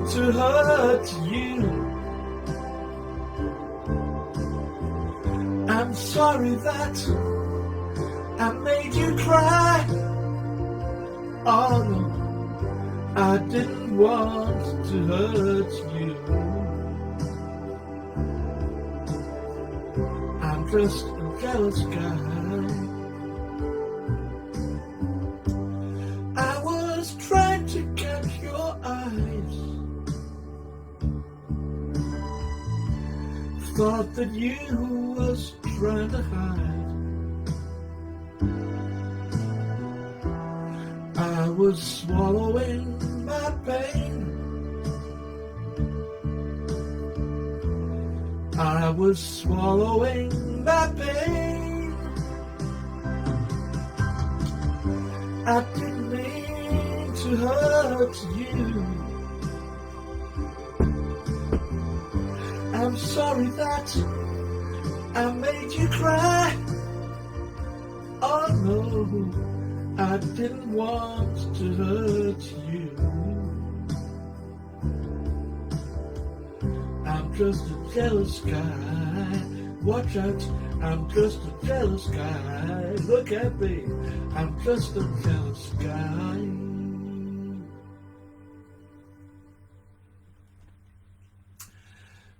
To hurt you. I'm sorry that I made you cry. Oh no, I didn't want to hurt you. I'm just a jealous guy. I was trying to catch your eyes. Thought that you was trying to hide. I was swallowing my pain. I was swallowing my pain. I didn't mean to hurt you. I'm sorry that I made you cry. Oh no, I didn't want to hurt you. I'm just a jealous guy. Watch out, I'm just a jealous guy. Look at me, I'm just a jealous guy.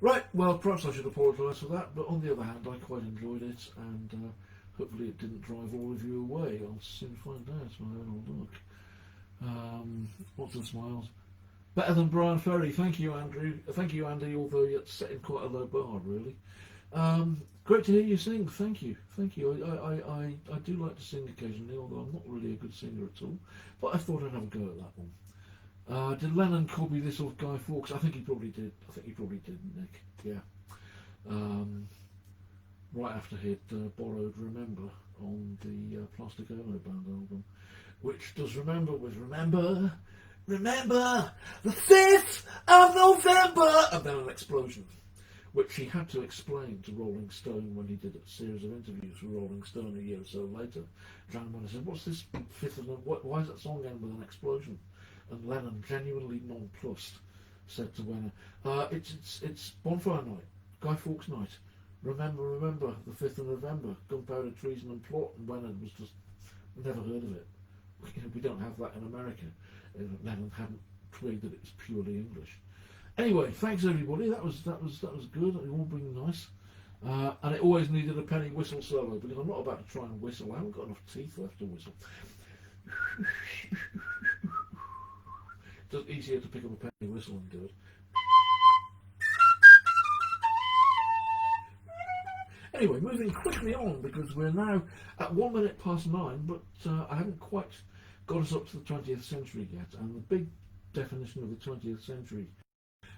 Right, well, perhaps I should apologise for that, but on the other hand, I quite enjoyed it, and hopefully it didn't drive all of you away. I'll soon find out when I have a look. Lots of smiles. Better than Brian Ferry. Thank you, Andrew. Thank you, Andy, although you're setting quite a low bar, really. Great to hear you sing. Thank you. Thank you. I do like to sing occasionally, although I'm not really a good singer at all. But I thought I'd have a go at that one. Did Lennon copy this off Guy Fawkes? I think he probably did. Nick. Yeah. Right after he'd borrowed Remember on the Plastic Ono Band album, which does Remember with Remember the 5th of November, and then an explosion, which he had to explain to Rolling Stone when he did a series of interviews for Rolling Stone a year or so later. John Lennon said, "What's this 5th of November? Why does that song end with an explosion?" And Lennon, genuinely nonplussed, said to Wenner, it's Bonfire Night, Guy Fawkes Night. Remember, the 5th of November, Gunpowder, Treason and Plot. And Wenner was just, never heard of it. We don't have that in America. Lennon hadn't twigged that it was purely English. Anyway, thanks everybody. That was good. It all been nice. And it always needed a penny whistle solo, because I'm not about to try and whistle. I haven't got enough teeth left to whistle. It's just easier to pick up a penny whistle and do it. Anyway, moving quickly on, because we're now at 1 minute past 9, but I haven't quite got us up to the 20th century yet. And the big definition of the 20th century,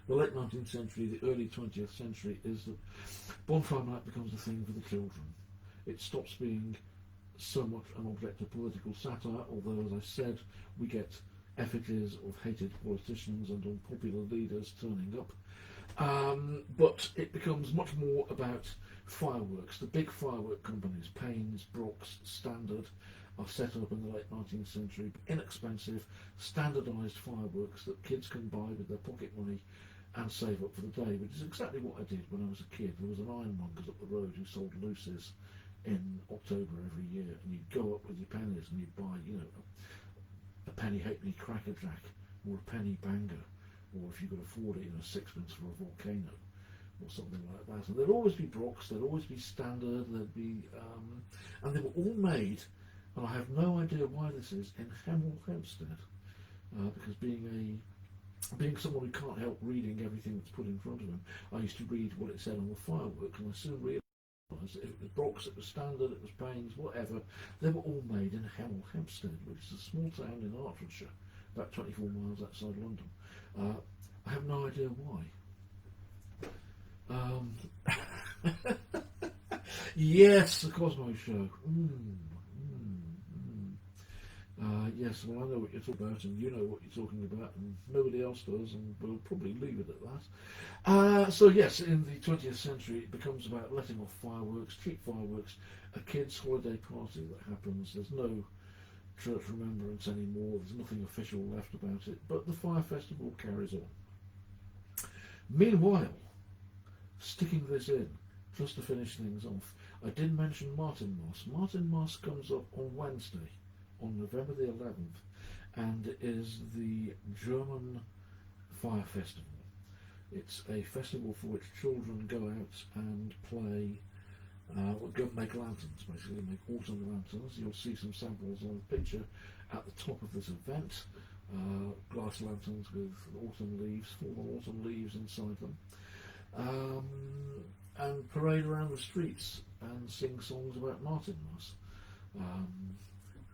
the late 19th century, the early 20th century, is that Bonfire Night becomes a thing for the children. It stops being so much an object of political satire, although, as I said, we get effigies of hated politicians and unpopular leaders turning up. But it becomes much more about fireworks. The big firework companies, Payne's, Brooks, Standard, are set up in the late 19th century. Inexpensive, standardised fireworks that kids can buy with their pocket money and save up for the day, which is exactly what I did when I was a kid. There was an ironmonger's up the road who sold luces in October every year, and you'd go up with your pennies and you'd buy, a penny halfpenny crackerjack or a penny banger, or if you could afford it, sixpence for a volcano or something like that. And there'd always be Brooks, there'd always be Standard, there'd be, and they were all made, and I have no idea why this is, in Hemel Hempstead, because being someone who can't help reading everything that's put in front of him, I used to read what it said on the firework, and I soon realised if it was Brooks, it was Standard, it was Payne's, whatever, they were all made in Hemel Hempstead, which is a small town in Hertfordshire, about 24 miles outside London. I have no idea why. Yes, the Cosmo Show. Yes, well, I know what you're talking about, and you know what you're talking about, and nobody else does, and we'll probably leave it at that. So yes, in the 20th century, it becomes about letting off fireworks, cheap fireworks, a kid's holiday party that happens. There's no church remembrance anymore, there's nothing official left about it, but the fire festival carries on. Meanwhile, sticking this in, just to finish things off, I did mention Martinmas. Martinmas comes up on Wednesday, on November the 11th, and is the German fire festival. It's a festival for which children go out and play, go and make lanterns, basically, make autumn lanterns. You'll see some samples on the picture at the top of this event. Glass lanterns with autumn leaves, formal autumn leaves inside them. And parade around the streets and sing songs about Martinmas.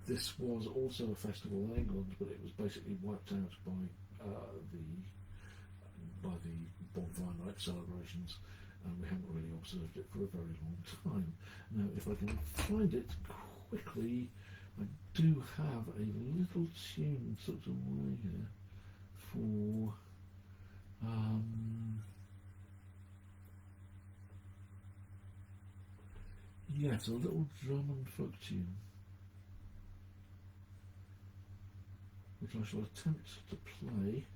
This was also a festival in England, but it was basically wiped out by the bonfire night celebrations, and we haven't really observed it for a very long time. Now, if I can find it quickly, I do have a little tune tucked away here for yes, a little German folk tune, which I shall attempt to play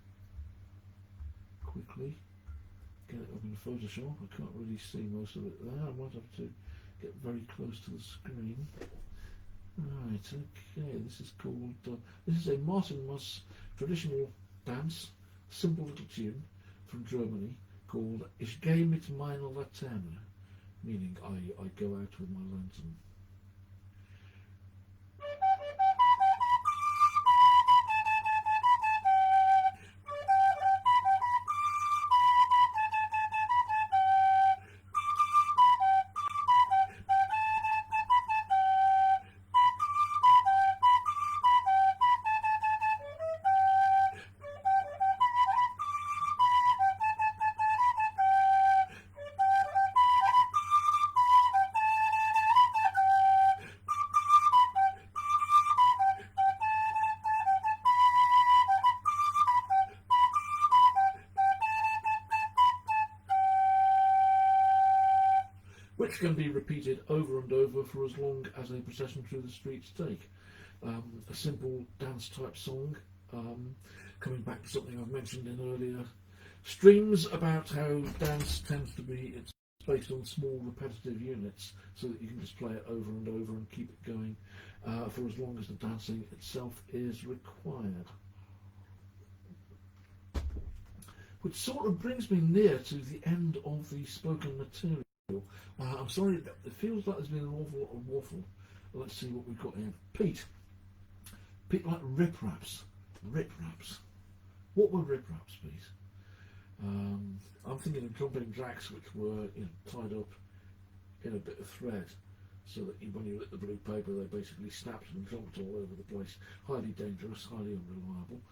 quickly. Get it up in Photoshop. I can't really see most of it there. I might have to get very close to the screen. Right, okay, this is called, this is a Martinmas traditional dance, simple little tune from Germany called Ich gehe mit meiner Laterne, meaning I go out with my lantern. Which can be repeated over and over for as long as a procession through the streets take. A simple dance type song, coming back to something I've mentioned in earlier streams about how dance tends to be, it's based on small repetitive units, so that you can just play it over and over and keep it going for as long as the dancing itself is required. Which sort of brings me near to the end of the spoken material. I'm sorry, it feels like there's been an awful lot of waffle. Let's see what we've got here. Pete like rip raps. Rip raps. What were rip raps, Pete? I'm thinking of jumping jacks which were tied up in a bit of thread, so that when you lit the blue paper they basically snapped and jumped all over the place. Highly dangerous, highly unreliable.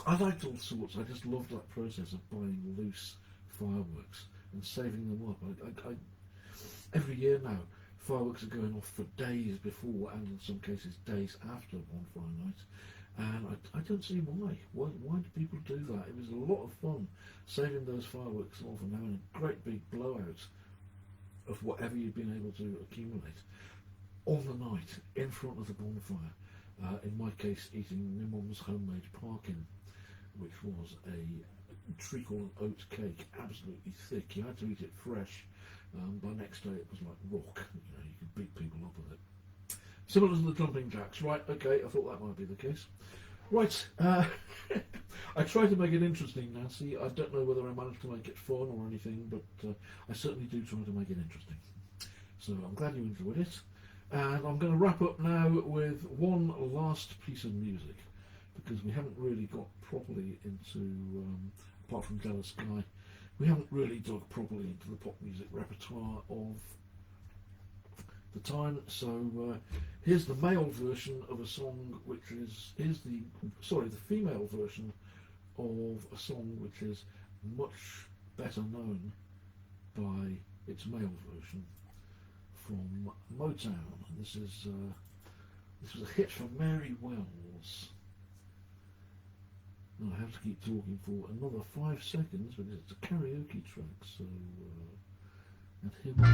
I liked all sorts. I just loved that process of buying loose fireworks and saving them up. I every year now, fireworks are going off for days before and in some cases days after bonfire night, and I don't see why. Why do people do that? It was a lot of fun saving those fireworks off and having a great big blowout of whatever you've been able to accumulate on the night in front of the bonfire. In my case, eating my mum's homemade parkin, which was a treacle and oat cake, absolutely thick. You had to eat it fresh. By next day it was like rock. You could beat people up with it. Similar to the jumping jacks. Right, okay, I thought that might be the case. Right, I tried to make it interesting, Nancy. I don't know whether I managed to make it fun or anything, but I certainly do try to make it interesting. So I'm glad you enjoyed it. And I'm going to wrap up now with one last piece of music, because we haven't really got properly into, apart from Jealous Sky, we haven't really dug properly into the pop music repertoire of the time. So here's the male version of a song which is, the female version of a song which is much better known by its male version, from Motown. This was a hit for Mary Wells. Now I have to keep talking for another 5 seconds because it's a karaoke track, so and here we go.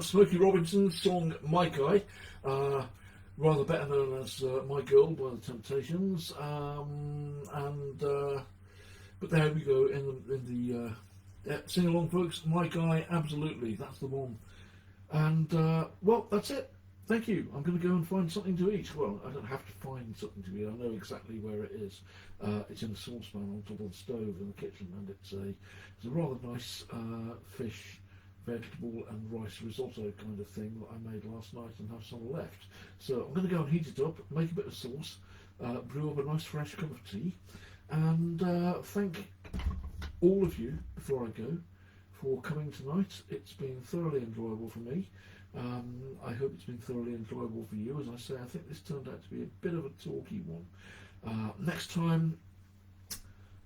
Smokey Robinson's song My Guy, rather better known as My Girl by the Temptations. But there we go in the sing along, folks. My Guy, absolutely, that's the one. And well, that's it. Thank you. I'm going to go and find something to eat. Well, I don't have to find something to eat. I know exactly where it is. It's in a saucepan on top of the stove in the kitchen, and it's a rather nice fish, vegetable and rice risotto kind of thing that I made last night and have some left. So I'm going to go and heat it up, make a bit of sauce, brew up a nice fresh cup of tea, and thank all of you before I go for coming tonight. It's been thoroughly enjoyable for me. I hope it's been thoroughly enjoyable for you. As I say, I think this turned out to be a bit of a talky one. Next time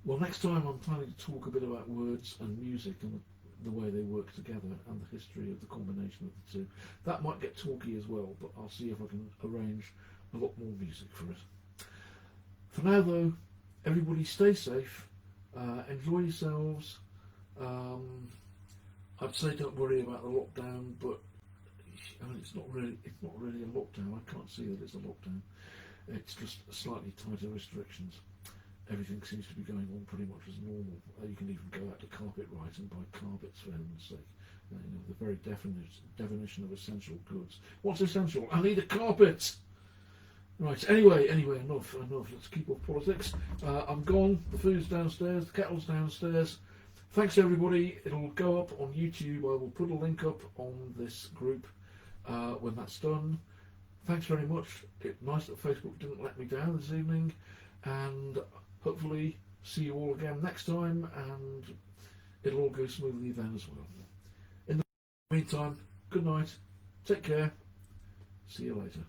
I'm planning to talk a bit about words and music and the way they work together and the history of the combination of the two. That might get talky as well, but I'll see if I can arrange a lot more music for it. For now though, everybody stay safe, enjoy yourselves. I'd say don't worry about the lockdown, but I mean, it's not really a lockdown. I can't see that it's a lockdown. It's just slightly tighter restrictions. Everything seems to be going on pretty much as normal. You can even go out to Carpet Right and buy carpets, for heaven's sake. The very definition of essential goods. What's essential? I need a carpet! Right, anyway, enough. Let's keep off politics. I'm gone. The food's downstairs. The kettle's downstairs. Thanks, everybody. It'll go up on YouTube. I will put a link up on this group when that's done. Thanks very much. It's nice that Facebook didn't let me down this evening, and hopefully see you all again next time, and it'll all go smoothly then as well. In the meantime, good night, take care, see you later.